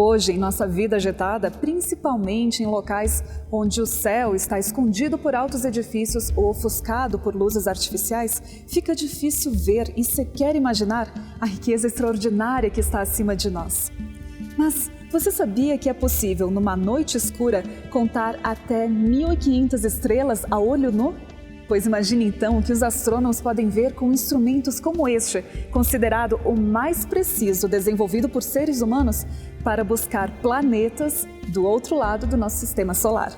Hoje, em nossa vida agitada, principalmente em locais onde o céu está escondido por altos edifícios ou ofuscado por luzes artificiais, fica difícil ver e sequer imaginar a riqueza extraordinária que está acima de nós. Mas você sabia que é possível, numa noite escura, contar até 1.500 estrelas a olho nu? Pois imagine então o que os astrônomos podem ver com instrumentos como este, considerado o mais preciso desenvolvido por seres humanos para buscar planetas do outro lado do nosso sistema solar.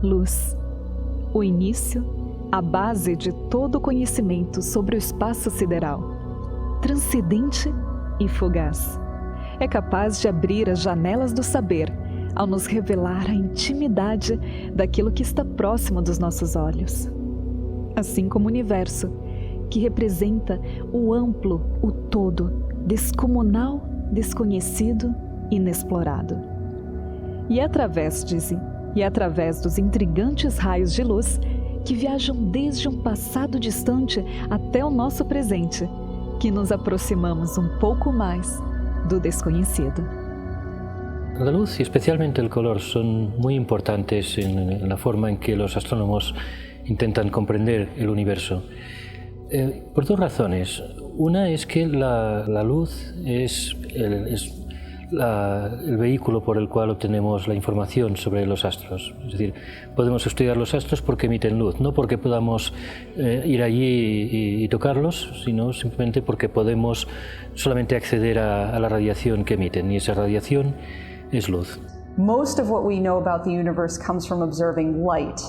Luz, o início, a base de todo o conhecimento sobre o espaço sideral, transcendente e fugaz. É capaz de abrir as janelas do saber ao nos revelar a intimidade daquilo que está próximo dos nossos olhos. Assim como o universo, que representa o amplo, o todo, descomunal, desconhecido, inexplorado. E através dos intrigantes raios de luz que viajam desde um passado distante até o nosso presente, que nos aproximamos um pouco mais do desconhecido. La luz y especialmente el color son muy importantes en la forma en que los astrónomos intentan comprender el universo. Por dos razones. Una es que la luz es el vehículo por el cual obtenemos la información sobre los astros. Es decir, podemos estudiar los astros porque emiten luz, no porque podamos ir allí y tocarlos, sino simplemente porque podemos solamente acceder a la radiación que emiten, y esa radiación es luz. Most of what we know about the universe comes from observing light.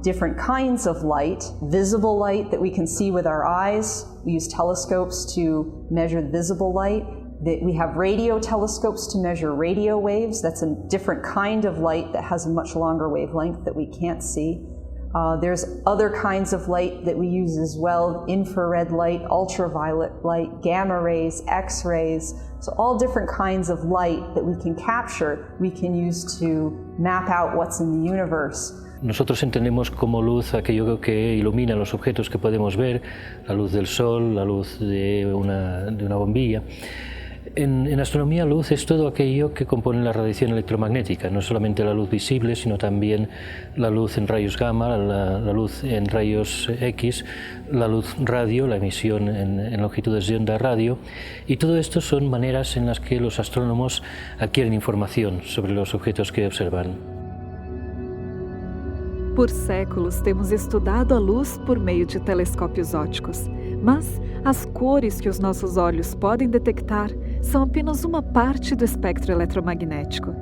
Different kinds of light, visible light that we can see with our eyes. We use telescopes to measure visible light. We have radio telescopes to measure radio waves. That's a different kind of light that has a much longer wavelength that we can't see. There's other kinds of light that we use as well, infrared light, ultraviolet light, gamma rays, X-rays. So all different kinds of light that we can capture, we can use to map out what's in the universe. Nosotros entendemos como luz aquello que ilumina los objetos que podemos ver, la luz del sol, la luz de una bombilla. En astronomía, luz es todo aquello que compone la radiación electromagnética, no solamente la luz visible, sino también la luz en rayos gamma, la luz en rayos X, la luz radio, la emisión en longitudes de onda radio, y todo esto son maneras en las que los astrónomos adquieren información sobre los objetos que observan. Por séculos temos estudado a luz por meio de telescópios ópticos, mas as cores que os nossos olhos podem detectar são apenas uma parte do espectro eletromagnético.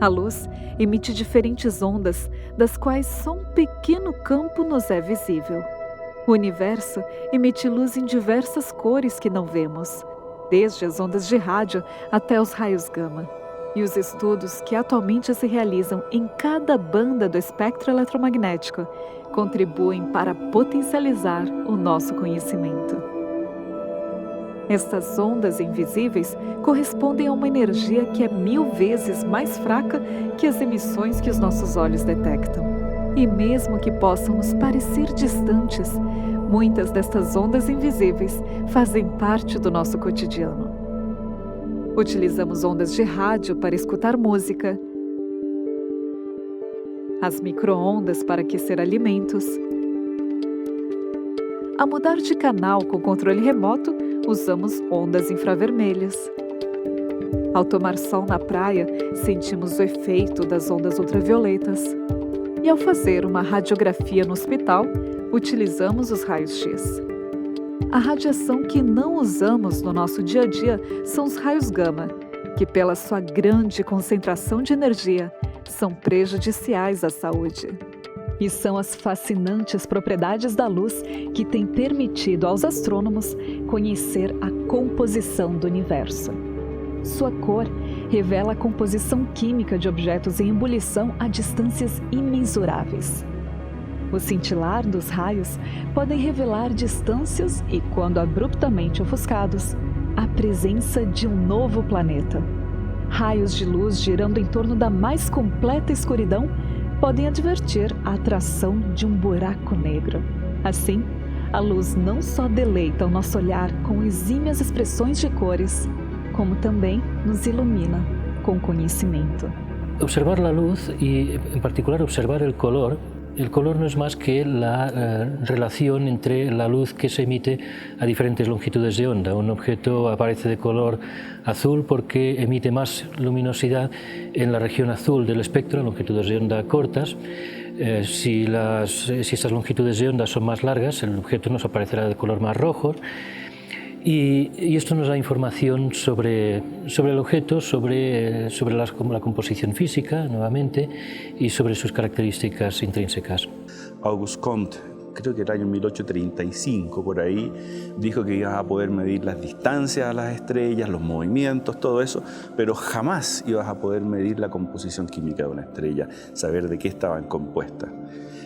A luz emite diferentes ondas, das quais só um pequeno campo nos é visível. O universo emite luz em diversas cores que não vemos, desde as ondas de rádio até os raios gama. E os estudos que atualmente se realizam em cada banda do espectro eletromagnético contribuem para potencializar o nosso conhecimento. Estas ondas invisíveis correspondem a uma energia que é 1000 vezes mais fraca que as emissões que os nossos olhos detectam. E mesmo que possam nos parecer distantes, muitas destas ondas invisíveis fazem parte do nosso cotidiano. Utilizamos ondas de rádio para escutar música, as micro-ondas para aquecer alimentos. A mudar de canal com controle remoto, usamos ondas infravermelhas. Ao tomar sol na praia, sentimos o efeito das ondas ultravioletas. E ao fazer uma radiografia no hospital, utilizamos os raios-x. A radiação que não usamos no nosso dia a dia são os raios gama, que pela sua grande concentração de energia, são prejudiciais à saúde. E são as fascinantes propriedades da luz que têm permitido aos astrônomos conhecer a composição do universo. Sua cor revela a composição química de objetos em ebulição a distâncias imensuráveis. O cintilar dos raios podem revelar distâncias e, quando abruptamente ofuscados, a presença de um novo planeta. Raios de luz girando em torno da mais completa escuridão podem advertir a atração de um buraco negro. Assim, a luz não só deleita o nosso olhar com exímias expressões de cores, como também nos ilumina com conhecimento. Observar la luz y en particular observar el color no es más que la relación entre la luz que se emite a diferentes longitudes de onda. Un objeto aparece de color azul porque emite más luminosidad en la región azul del espectro, longitudes de onda cortas. Si estas longitudes de onda son más largas, el objeto nos aparecerá de color más rojo. Y esto nos da información sobre el objeto, sobre la composición física, nuevamente, y sobre sus características intrínsecas. Auguste Comte, creo que el año 1835, por ahí, dijo que ibas a poder medir las distancias a las estrellas, los movimientos, todo eso, pero jamás ibas a poder medir la composición química de una estrella, saber de qué estaban compuestas.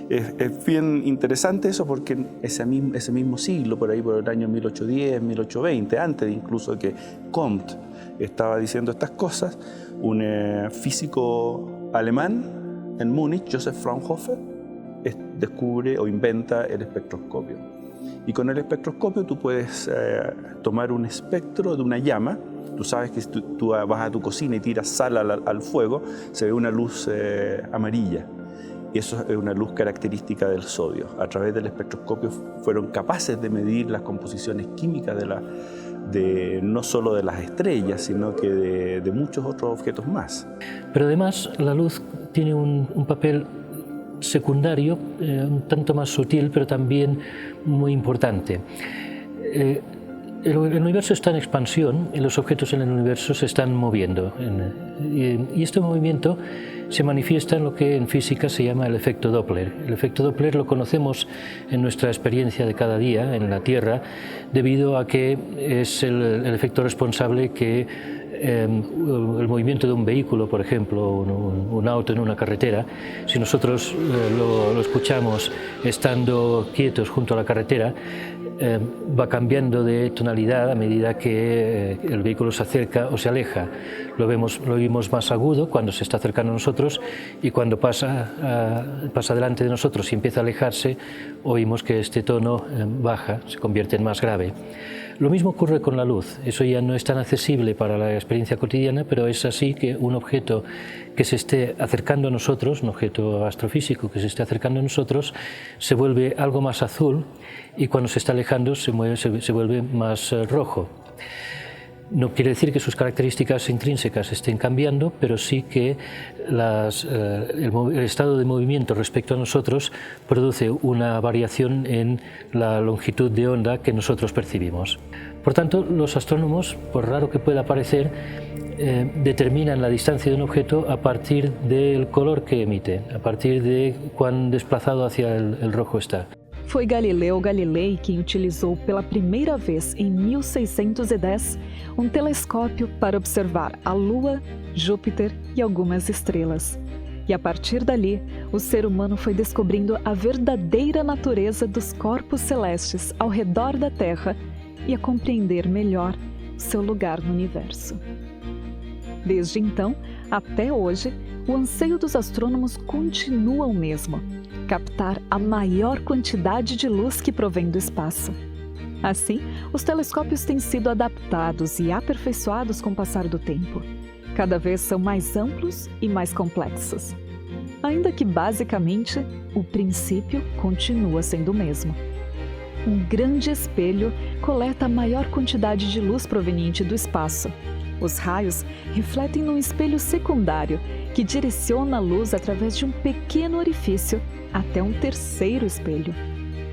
Es bien interesante eso porque ese mismo siglo, por ahí por el año 1810, 1820, antes incluso que Comte estaba diciendo estas cosas, un físico alemán en Múnich, Joseph Fraunhofer, descubre o inventa el espectroscopio. Y con el espectroscopio tú puedes tomar un espectro de una llama. Tú sabes que si tú vas a tu cocina y tiras sal al fuego, se ve una luz amarilla. Y eso es una luz característica del sodio. A través del espectroscopio fueron capaces de medir las composiciones químicas no solo de las estrellas, sino que de muchos otros objetos más. Pero además la luz tiene un papel secundario, un tanto más sutil, pero también muy importante. El universo está en expansión y los objetos en el universo se están moviendo. Y este movimiento se manifiesta en lo que en física se llama el efecto Doppler. El efecto Doppler lo conocemos en nuestra experiencia de cada día en la Tierra, debido a que es el efecto responsable que el movimiento de un vehículo, por ejemplo, un auto en una carretera, si nosotros lo escuchamos estando quietos junto a la carretera, va cambiando de tonalidad a medida que el vehículo se acerca o se aleja. Lo oímos más agudo cuando se está acercando a nosotros, y cuando pasa delante de nosotros y empieza a alejarse, oímos que este tono baja, se convierte en más grave. Lo mismo ocurre con la luz. Eso ya no es tan accesible para la experiencia cotidiana, pero es así que un objeto que se esté acercando a nosotros, un objeto astrofísico que se esté acercando a nosotros, se vuelve algo más azul, y cuando se está alejando se vuelve más rojo. No quiere decir que sus características intrínsecas estén cambiando, pero sí que el estado de movimiento respecto a nosotros produce una variación en la longitud de onda que nosotros percibimos. Por tanto, los astrónomos, por raro que pueda parecer, determinan la distancia de un objeto a partir del color que emite, a partir de cuán desplazado hacia el rojo está. Foi Galileu Galilei quem utilizou pela primeira vez em 1610 um telescópio para observar a Lua, Júpiter e algumas estrelas. E a partir dali, o ser humano foi descobrindo a verdadeira natureza dos corpos celestes ao redor da Terra e a compreender melhor seu lugar no universo. Desde então, até hoje, o anseio dos astrônomos continua o mesmo: captar a maior quantidade de luz que provém do espaço. Assim, os telescópios têm sido adaptados e aperfeiçoados com o passar do tempo. Cada vez são mais amplos e mais complexos. Ainda que, basicamente, o princípio continua sendo o mesmo. Um grande espelho coleta a maior quantidade de luz proveniente do espaço. Os raios refletem num espelho secundário que direciona a luz através de um pequeno orifício até um terceiro espelho.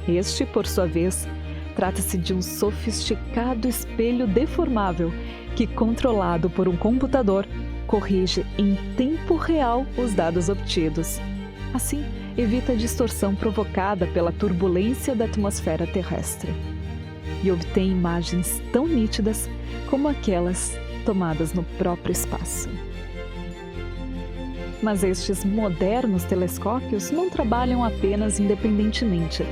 Este, por sua vez, trata-se de um sofisticado espelho deformável que, controlado por um computador, corrige em tempo real os dados obtidos. Assim, evita a distorção provocada pela turbulência da atmosfera terrestre e obtém imagens tão nítidas como aquelas tomadas no próprio espaço. Mas estes modernos telescópios não trabalham apenas independentemente.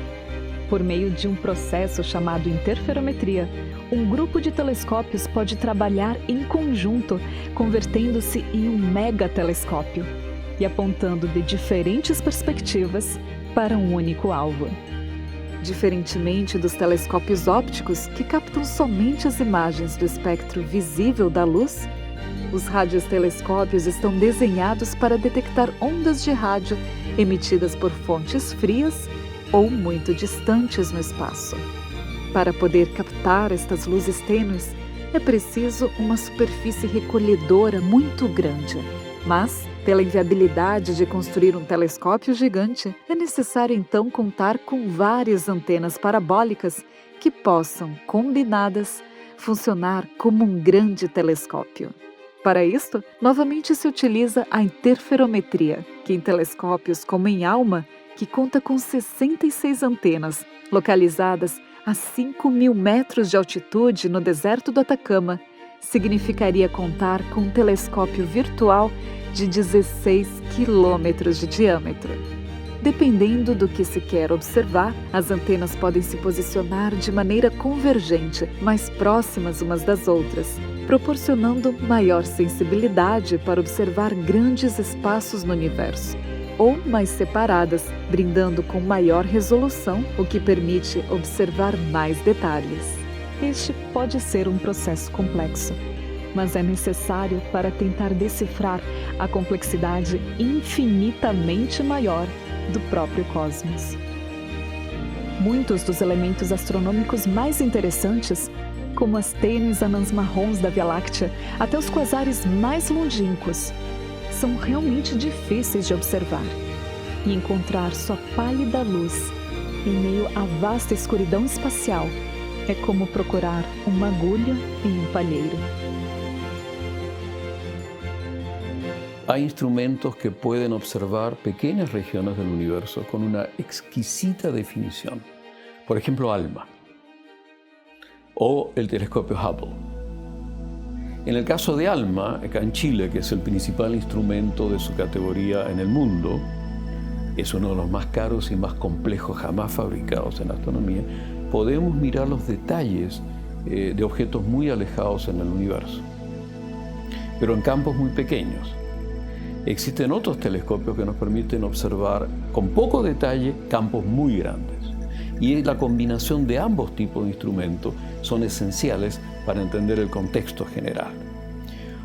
Por meio de um processo chamado interferometria, um grupo de telescópios pode trabalhar em conjunto, convertendo-se em um megatelescópio e apontando de diferentes perspectivas para um único alvo. Diferentemente dos telescópios ópticos, que captam somente as imagens do espectro visível da luz, os radiotelescópios estão desenhados para detectar ondas de rádio emitidas por fontes frias ou muito distantes no espaço. Para poder captar estas luzes tênues, é preciso uma superfície recolhedora muito grande. Mas, pela inviabilidade de construir um telescópio gigante, é necessário então contar com várias antenas parabólicas que possam, combinadas, funcionar como um grande telescópio. Para isto, novamente se utiliza a interferometria, que em telescópios como em ALMA, que conta com 66 antenas, localizadas a 5.000 metros de altitude no deserto do Atacama, significaria contar com um telescópio virtual de 16 quilômetros de diâmetro. Dependendo do que se quer observar, as antenas podem se posicionar de maneira convergente, mais próximas umas das outras, proporcionando maior sensibilidade para observar grandes espaços no universo, ou mais separadas, brindando com maior resolução, o que permite observar mais detalhes. Este pode ser um processo complexo, mas é necessário para tentar decifrar a complexidade infinitamente maior do próprio cosmos. Muitos dos elementos astronômicos mais interessantes, como as tênues anãs marrons da Via Láctea até os quasares mais longínquos, são realmente difíceis de observar, e encontrar sua pálida luz em meio à vasta escuridão espacial é como procurar uma agulha em um palheiro. Hay instrumentos que pueden observar pequeñas regiones del universo con una exquisita definición. Por ejemplo, ALMA o el telescopio Hubble. En el caso de ALMA, acá en Chile, que es el principal instrumento de su categoría en el mundo, es uno de los más caros y más complejos jamás fabricados en astronomía, podemos mirar los detalles de objetos muy alejados en el universo, pero en campos muy pequeños. Existen otros telescopios que nos permiten observar con poco detalle campos muy grandes. Y la combinación de ambos tipos de instrumentos son esenciales para entender el contexto general.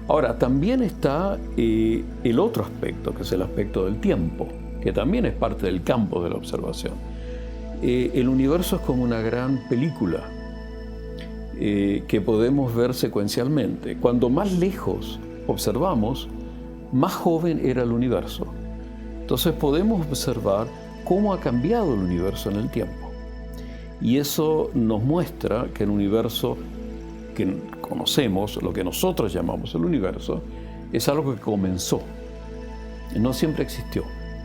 Ahora, también está el otro aspecto, que es el aspecto del tiempo, que también es parte del campo de la observación. El universo es como una gran película que podemos ver secuencialmente. Cuando más lejos observamos, más joven era el universo. Entonces podemos observar cómo ha cambiado el universo en el tiempo. Y eso nos muestra que el universo que conocemos, lo que nosotros llamamos el universo, es algo que comenzó. No siempre existió,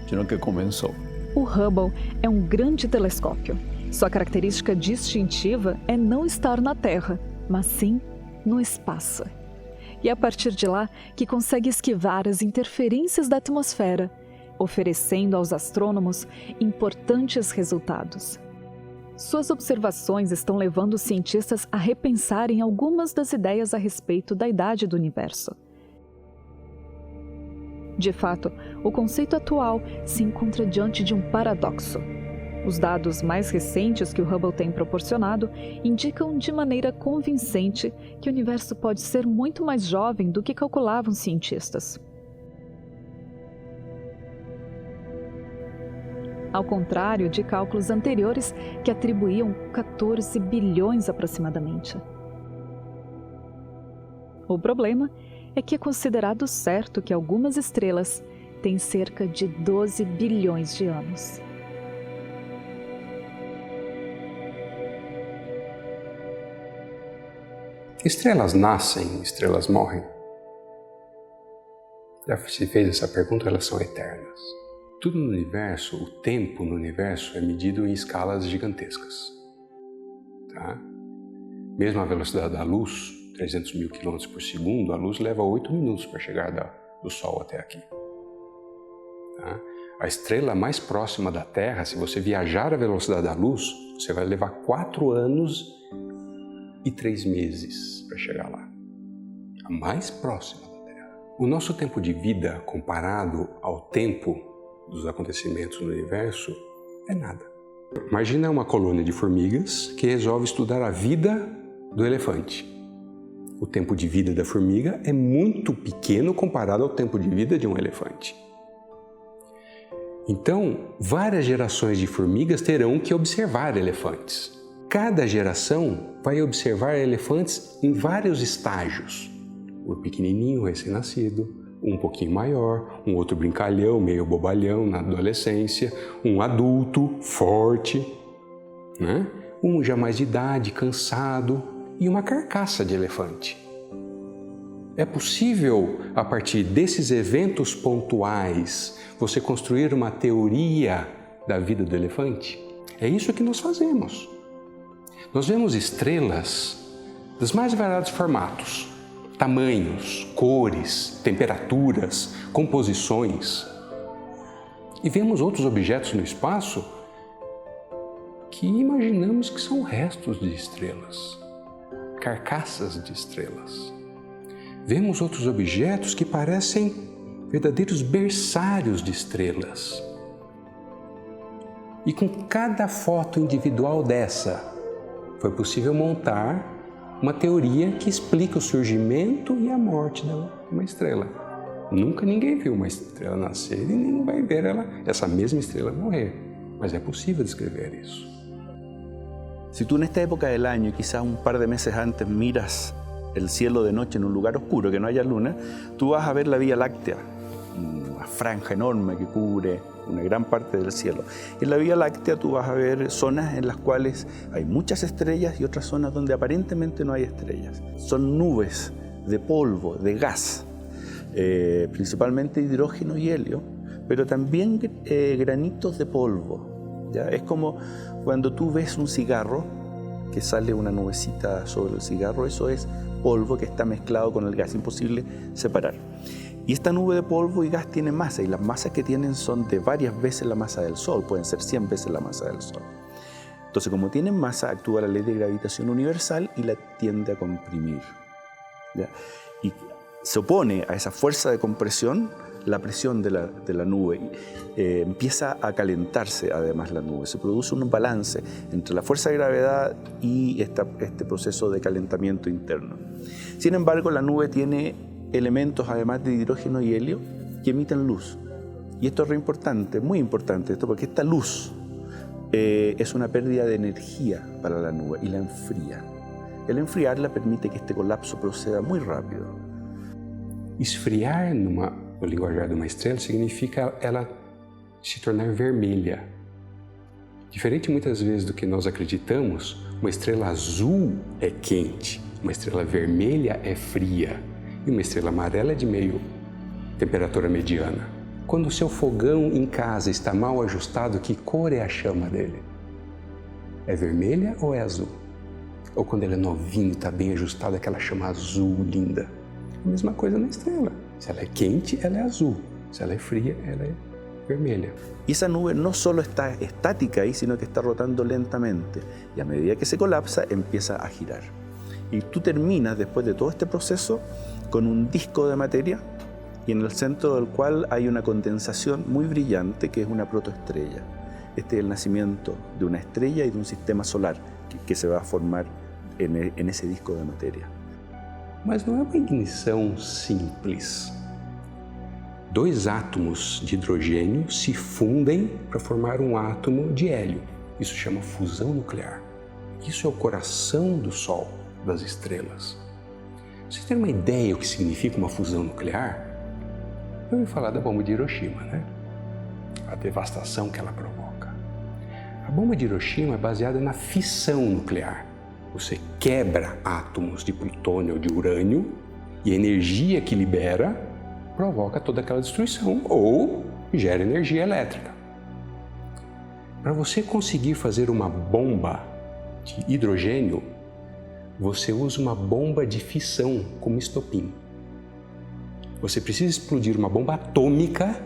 sino que comenzó. O Hubble é um grande telescópio. Sua característica distintiva é não estar na Terra, mas sim no espaço. E é a partir de lá que consegue esquivar as interferências da atmosfera, oferecendo aos astrônomos importantes resultados. Suas observações estão levando os cientistas a repensarem algumas das ideias a respeito da idade do universo. De fato, o conceito atual se encontra diante de um paradoxo. Os dados mais recentes que o Hubble tem proporcionado indicam de maneira convincente que o universo pode ser muito mais jovem do que calculavam os cientistas. Ao contrário de cálculos anteriores que atribuíam 14 bilhões aproximadamente. O problema é que é considerado certo que algumas estrelas têm cerca de 12 bilhões de anos. Estrelas nascem, estrelas morrem. Já se fez essa pergunta, elas são eternas. Tudo no universo, o tempo no universo é medido em escalas gigantescas. Tá? Mesmo a velocidade da luz, 300 mil quilômetros por segundo, a luz leva 8 minutos para chegar do Sol até aqui. Tá? A estrela mais próxima da Terra, se você viajar a velocidade da luz, você vai levar 4 anos e 3 meses para chegar lá. A mais próxima da Terra. O nosso tempo de vida, comparado ao tempo dos acontecimentos no universo, é nada. Imagina uma colônia de formigas que resolve estudar a vida do elefante. O tempo de vida da formiga é muito pequeno comparado ao tempo de vida de um elefante. Então, várias gerações de formigas terão que observar elefantes. Cada geração vai observar elefantes em vários estágios. O pequenininho, recém-nascido, um pouquinho maior, um outro brincalhão, meio bobalhão na adolescência, um adulto, forte, né? Um já mais de idade, cansado, e uma carcaça de elefante. É possível, a partir desses eventos pontuais, você construir uma teoria da vida do elefante? É isso que nós fazemos. Nós vemos estrelas dos mais variados formatos, tamanhos, cores, temperaturas, composições. E vemos outros objetos no espaço que imaginamos que são restos de estrelas, carcaças de estrelas. Vemos outros objetos que parecem verdadeiros berçários de estrelas. E com cada foto individual dessa, foi possível montar uma teoria que explica o surgimento e a morte de uma estrela. Nunca ninguém viu uma estrela nascer e nem vai ver essa mesma estrela morrer. Mas é possível descrever isso. Si tú en esta época del año, quizás un par de meses antes, miras el cielo de noche en un lugar oscuro, que no haya luna, tú vas a ver la Vía Láctea, una franja enorme que cubre una gran parte del cielo. En la Vía Láctea tú vas a ver zonas en las cuales hay muchas estrellas y otras zonas donde aparentemente no hay estrellas. Son nubes de polvo, de gas, principalmente hidrógeno y helio, pero también granitos de polvo. ¿Ya? Es como cuando tú ves un cigarro, que sale una nubecita sobre el cigarro, eso es polvo que está mezclado con el gas, imposible separar. Y esta nube de polvo y gas tiene masa, y las masas que tienen son de varias veces la masa del Sol, pueden ser 100 veces la masa del Sol. Entonces, como tienen masa, actúa la ley de gravitación universal y la tiende a comprimir. ¿Ya? Y se opone a esa fuerza de compresión la presión de la nube. Empieza a calentarse además la nube. Se produce un balance entre la fuerza de gravedad y este proceso de calentamiento interno. Sin embargo, la nube tiene elementos además de hidrógeno y helio que emiten luz. Y esto es re importante, muy importante esto, porque esta luz es una pérdida de energía para la nube y la enfría. El enfriarla permite que este colapso proceda muy rápido. Esfriar no linguajar de uma estrela significa ela se tornar vermelha. Diferente muitas vezes do que nós acreditamos, uma estrela azul é quente, uma estrela vermelha é fria e uma estrela amarela é de meio temperatura mediana. Quando o seu fogão em casa está mal ajustado, que cor é a chama dele? É vermelha ou é azul? Ou quando ele é novinho, está bem ajustado, aquela chama azul linda? A mesma coisa na estrela. Se ela é quente, ela é azul. Se ela é fria, ela é vermelha. Y esa nube no solo está estática ahí, sino que está rotando lentamente. Y a medida que se colapsa, empieza a girar. Y tú terminas, después de todo este proceso, con un disco de materia, y en el centro del cual hay una condensación muy brillante, que es una protoestrella. Este es el nacimiento de una estrella y de un sistema solar que se va a formar en ese disco de materia. Mas não é uma ignição simples. 2 átomos de hidrogênio se fundem para formar um átomo de hélio. Isso chama fusão nuclear. Isso é o coração do Sol, das estrelas. Vocês têm uma ideia do que significa uma fusão nuclear? Eu ouvi falar da bomba de Hiroshima, né? A devastação que ela provoca. A bomba de Hiroshima é baseada na fissão nuclear. Você quebra átomos de plutônio ou de urânio e a energia que libera provoca toda aquela destruição ou gera energia elétrica. Para você conseguir fazer uma bomba de hidrogênio, você usa uma bomba de fissão como estopim. Você precisa explodir uma bomba atômica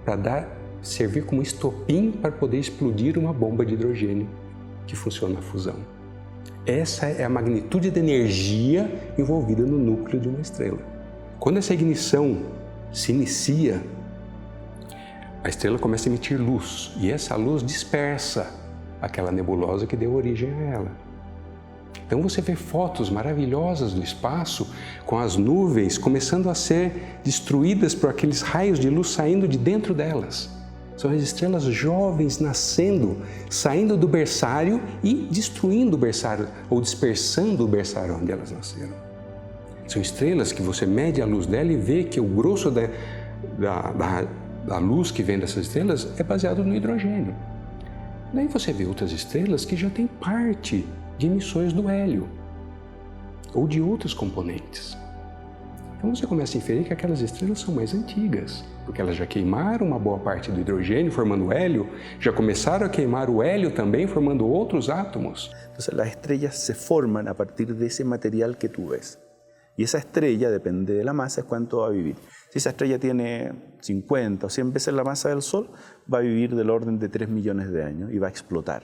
para servir como estopim para poder explodir uma bomba de hidrogênio que funciona na fusão. Essa é a magnitude da energia envolvida no núcleo de uma estrela. Quando essa ignição se inicia, a estrela começa a emitir luz e essa luz dispersa aquela nebulosa que deu origem a ela. Então você vê fotos maravilhosas do espaço com as nuvens começando a ser destruídas por aqueles raios de luz saindo de dentro delas. São as estrelas jovens nascendo, saindo do berçário e destruindo o berçário ou dispersando o berçário onde elas nasceram. São estrelas que você mede a luz dela e vê que o grosso da luz que vem dessas estrelas é baseado no hidrogênio. Daí você vê outras estrelas que já têm parte de emissões do hélio ou de outros componentes. Então você começa a inferir que aquelas estrelas são mais antigas, porque elas já queimaram uma boa parte do hidrogênio formando hélio, já começaram a queimar o hélio também formando outros átomos. Entonces las estrellas se forman a partir de ese material que tú ves. Y esa estrella, depende de la masa, es cuánto va a vivir. Si esa estrella tiene 50 o 100 veces la masa del Sol, va a vivir del orden de 3 millones de años y va a explotar.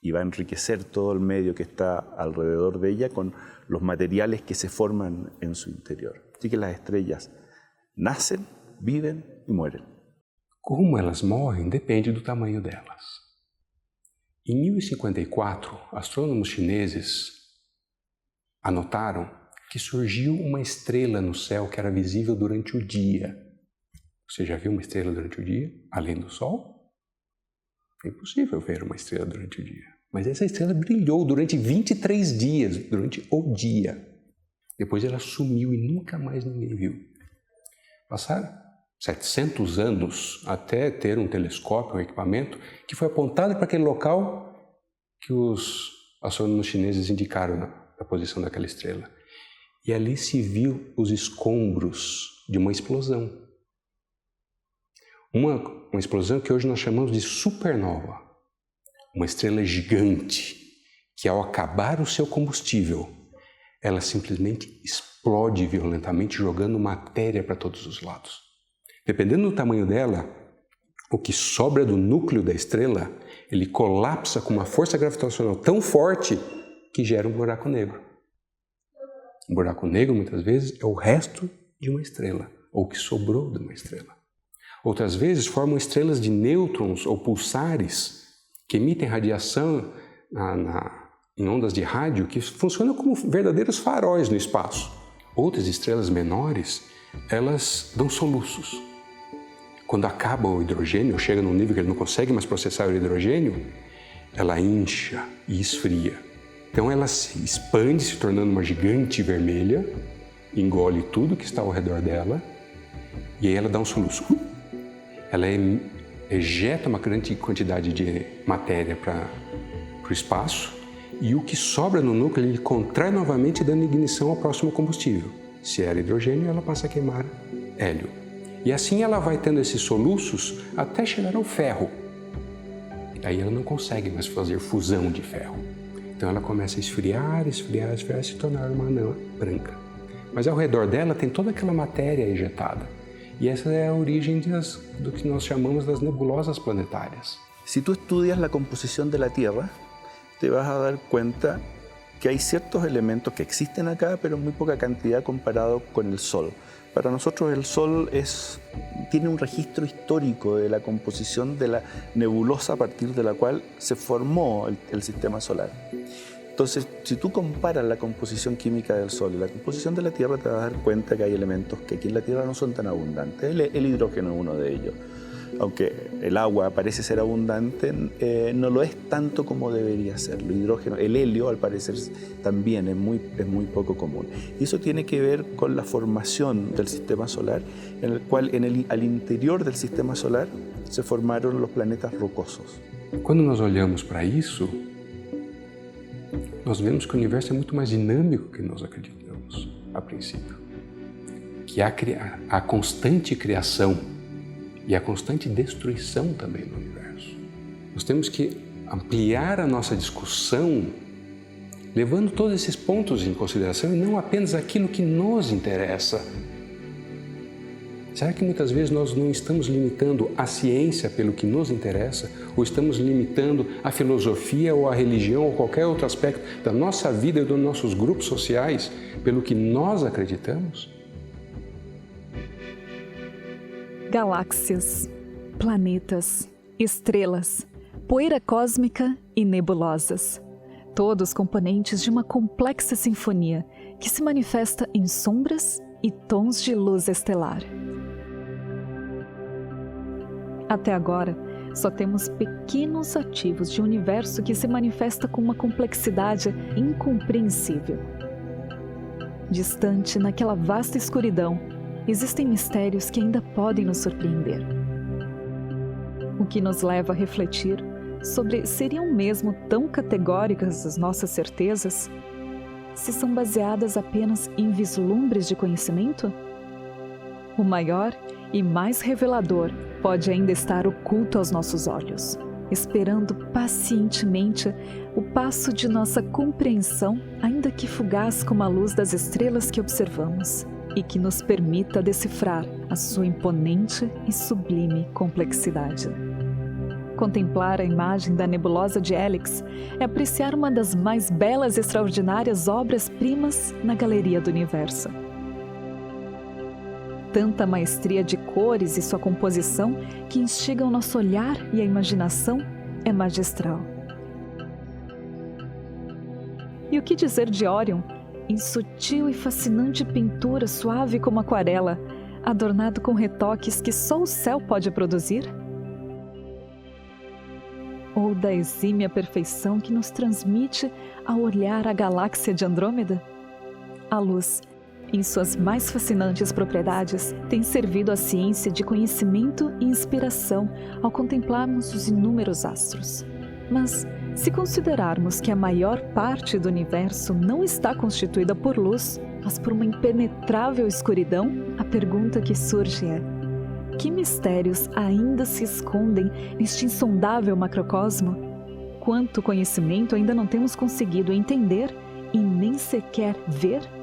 Y va a enriquecer todo el medio que está alrededor de ella con los materiales que se forman en su interior. Así que las estrellas nascem, vivem e morrem. Como elas morrem depende do tamanho delas. Em 1054, astrônomos chineses anotaram que surgiu uma estrela no céu que era visível durante o dia. Você já viu uma estrela durante o dia, além do Sol? É impossível ver uma estrela durante o dia. Mas essa estrela brilhou durante 23 dias, durante o dia. Depois ela sumiu e nunca mais ninguém viu. Passaram 700 anos até ter um telescópio, um equipamento, que foi apontado para aquele local que os astrônomos chineses indicaram a posição daquela estrela. E ali se viu os escombros de uma explosão. Uma explosão que hoje nós chamamos de supernova. Uma estrela gigante que, ao acabar o seu combustível, ela simplesmente explode violentamente, jogando matéria para todos os lados. Dependendo do tamanho dela, o que sobra do núcleo da estrela, ele colapsa com uma força gravitacional tão forte que gera um buraco negro. Um buraco negro, muitas vezes, é o resto de uma estrela, ou o que sobrou de uma estrela. Outras vezes, formam estrelas de nêutrons ou pulsares que emitem radiação em ondas de rádio que funcionam como verdadeiros faróis no espaço. Outras estrelas menores, elas dão soluços. Quando acaba o hidrogênio, chega num nível que ele não consegue mais processar o hidrogênio, ela incha e esfria. Então ela se expande, se tornando uma gigante vermelha, engole tudo que está ao redor dela e aí ela dá um soluço. Ela ejeta uma grande quantidade de matéria para o espaço e o que sobra no núcleo ele contrai novamente, dando ignição ao próximo combustível. Se era hidrogênio, ela passa a queimar hélio. E assim ela vai tendo esses soluços até chegar ao ferro. Aí ela não consegue mais fazer fusão de ferro. Então ela começa a esfriar, se tornar uma anã branca. Mas ao redor dela tem toda aquela matéria ejetada. E essa é a origem do que nós chamamos das nebulosas planetárias. Si tú estudias la composición de la Tierra, te vas a dar cuenta que hay ciertos elementos que existen acá, pero en muy poca cantidad comparado con el Sol. Para nosotros el Sol tiene un registro histórico de la composición de la nebulosa a partir de la cual se formó el sistema solar. Entonces, si tú comparas la composición química del Sol y la composición de la Tierra, te vas a dar cuenta que hay elementos que aquí en la Tierra no son tan abundantes. El hidrógeno es uno de ellos. Aunque el agua parece ser abundante, no lo es tanto como debería serlo. El hidrógeno, el helio, al parecer, también es muy poco común. Y eso tiene que ver con la formación del sistema solar, en el cual al interior del sistema solar se formaron los planetas rocosos. Quando nós olhamos para isso, nós vemos que o universo é muito mais dinâmico que nós acreditamos a princípio. Que há a constante criação e a constante destruição também do universo. Nós temos que ampliar a nossa discussão, levando todos esses pontos em consideração e não apenas aquilo que nos interessa. Será que muitas vezes nós não estamos limitando a ciência pelo que nos interessa? Ou estamos limitando a filosofia ou a religião ou qualquer outro aspecto da nossa vida e dos nossos grupos sociais pelo que nós acreditamos? Galáxias, planetas, estrelas, poeira cósmica e nebulosas. Todos componentes de uma complexa sinfonia que se manifesta em sombras e tons de luz estelar. Até agora, só temos pequenos ativos de um universo que se manifesta com uma complexidade incompreensível. Distante, naquela vasta escuridão, existem mistérios que ainda podem nos surpreender. O que nos leva a refletir sobre seriam mesmo tão categóricas as nossas certezas se são baseadas apenas em vislumbres de conhecimento? O maior e mais revelador pode ainda estar oculto aos nossos olhos, esperando pacientemente o passo de nossa compreensão, ainda que fugaz como a luz das estrelas que observamos, e que nos permita decifrar a sua imponente e sublime complexidade. Contemplar a imagem da nebulosa de Helix é apreciar uma das mais belas e extraordinárias obras-primas na galeria do universo. Tanta maestria de cores e sua composição que instigam nosso olhar e a imaginação é magistral. E o que dizer de Órion, em sutil e fascinante pintura suave como aquarela, adornado com retoques que só o céu pode produzir? Ou da exímia perfeição que nos transmite ao olhar a galáxia de Andrômeda? A luz, em suas mais fascinantes propriedades, tem servido à ciência de conhecimento e inspiração ao contemplarmos os inúmeros astros. Mas, se considerarmos que a maior parte do universo não está constituída por luz, mas por uma impenetrável escuridão, a pergunta que surge é: que mistérios ainda se escondem neste insondável macrocosmo? Quanto conhecimento ainda não temos conseguido entender e nem sequer ver?